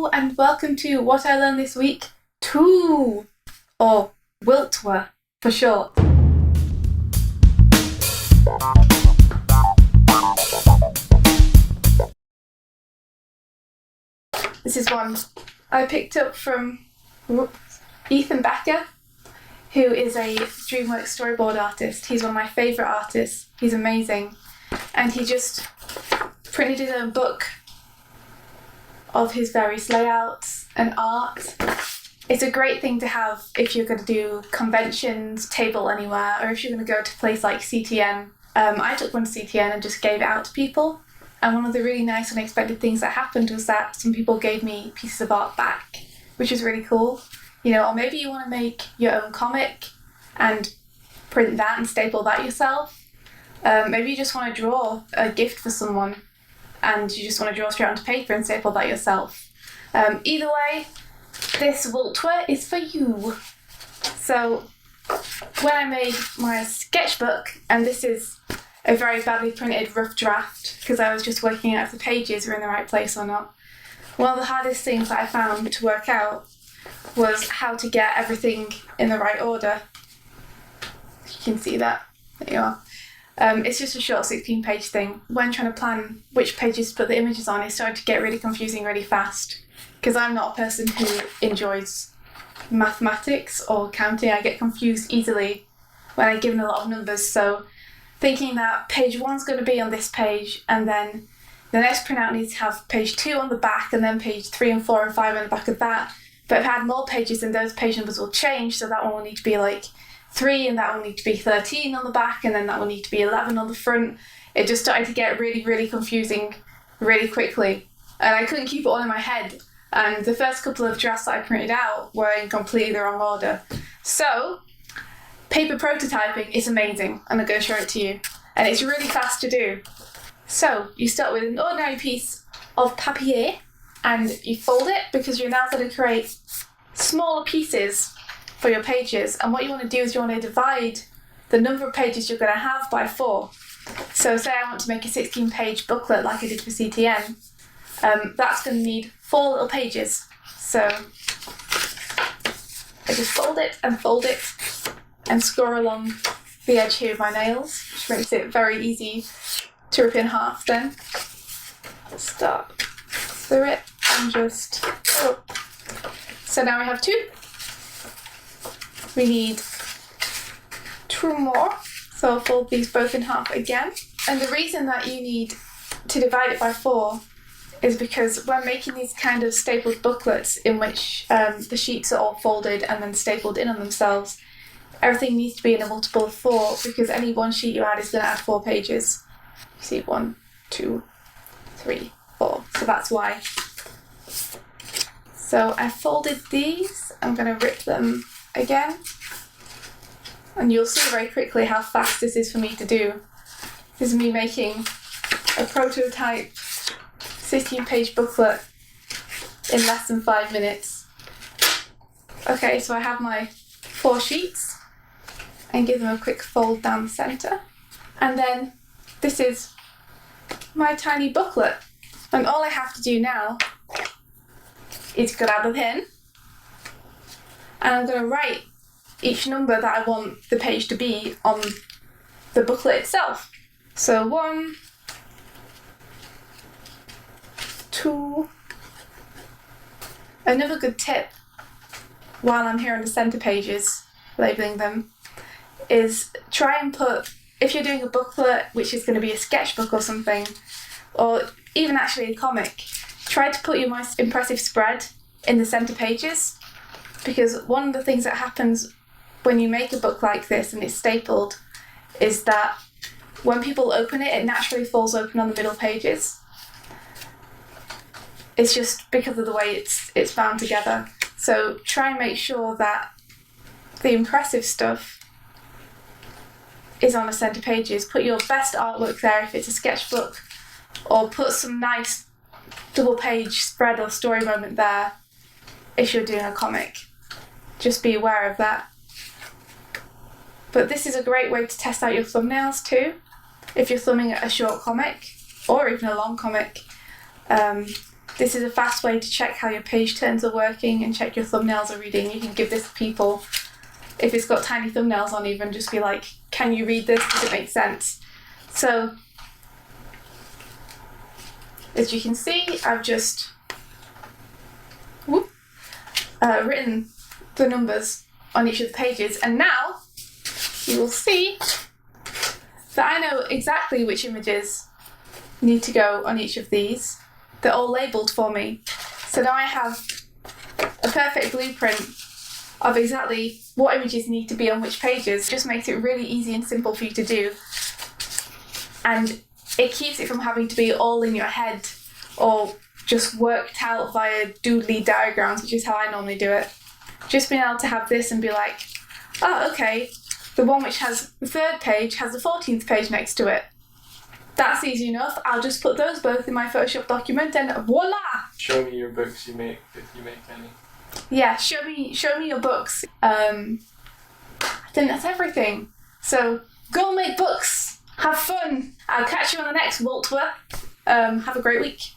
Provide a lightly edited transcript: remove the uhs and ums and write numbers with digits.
Hello and welcome to What I Learned This Week 2, or Wiltwer for short. This is one I picked up from Ethan Becker, who is a DreamWorks storyboard artist. He's one of my favourite artists. He's amazing. And he just printed his own book of his various layouts and art. It's a great thing to have if you're going to do conventions, table anywhere, or if you're going to go to a place like CTN. I took one to CTN and just gave it out to people. And one of the really nice unexpected things that happened was that some people gave me pieces of art back, which is really cool. You know, or maybe you want to make your own comic and print that and staple that yourself. Maybe you just want to draw a gift for someone and you just want to draw straight onto paper and staple that yourself. Either way, this Wiltwer is for you. So when I made my sketchbook, and this is a very badly printed rough draft because I was just working out if the pages were in the right place or not, one of the hardest things that I found to work out was how to get everything in the right order. You can see that. There you are. It's just a short 16-page thing. When trying to plan which pages to put the images on, it started to get really confusing really fast because I'm not a person who enjoys mathematics or counting. I get confused easily when I'm given a lot of numbers. So thinking that page 1's going to be on this page, and then the next printout needs to have page 2 on the back, and then page 3 and 4 and 5 on the back of that. But if I add more pages, then those page numbers will change, so that one will need to be like 3, and that will need to be 13 on the back, and then that will need to be 11 on the front. It just started to get really, really confusing really quickly, and I couldn't keep it all in my head. And the first couple of drafts that I printed out were in completely the wrong order. So, paper prototyping is amazing, and I'm going to show it to you. And it's really fast to do. So, you start with an ordinary piece of papier, and you fold it because you're now going to create smaller pieces for your pages. And what you want to do is you want to divide the number of pages you're going to have by 4. So say I want to make a 16-page booklet like I did for CTN. That's going to need 4 little pages. So I just fold it and score along the edge here with my nails, which makes it very easy to rip in half then. Start through it and just... Oh. So now we have 2. We need 2 more, so I'll fold these both in half again. And the reason that you need to divide it by 4 is because when making these kind of stapled booklets in which the sheets are all folded and then stapled in on themselves, everything needs to be in a multiple of 4 because any one sheet you add is going to add 4 pages. You see 1, 2, 3, 4, so that's why. So I folded these, I'm going to rip them again, and you'll see very quickly how fast this is for me to do. This is me making a prototype 16-page booklet in less than 5 minutes. Okay, so I have my 4 sheets and give them a quick fold down the centre, and then this is my tiny booklet, and all I have to do now is grab a pen, and I'm going to write each number that I want the page to be on the booklet itself. So 1, 2. Another good tip while I'm here on the centre pages, labelling them, is try and put, if you're doing a booklet which is going to be a sketchbook or something, or even actually a comic, try to put your most impressive spread in the centre pages. Because one of the things that happens when you make a book like this and it's stapled is that when people open it, it naturally falls open on the middle pages. It's just because of the way it's bound together. So try and make sure that the impressive stuff is on the centre pages. Put your best artwork there if it's a sketchbook, or put some nice double page spread or story moment there if you're doing a comic. Just be aware of that. But this is a great way to test out your thumbnails too. If you're thumbing a short comic or even a long comic, This is a fast way to check how your page turns are working and check your thumbnails are reading. You can give this to people, if it's got tiny thumbnails on, even just be like, can you read this? Does it make sense? So, as you can see, I've just written the numbers on each of the pages, and now you will see that I know exactly which images need to go on each of these. They're all labelled for me. So now I have a perfect blueprint of exactly what images need to be on which pages. It just makes it really easy and simple for you to do. And it keeps it from having to be all in your head or just worked out via doodly diagrams, which is how I normally do it. Just being able to have this and be like, oh, okay, the one which has the 3rd page has the 14th page next to it. That's easy enough. I'll just put those both in my Photoshop document and voila! Show me your books you make, if you make any. Yeah, show me your books. I think that's everything. So go make books. Have fun. I'll catch you on the next Vault Tour. Have a great week.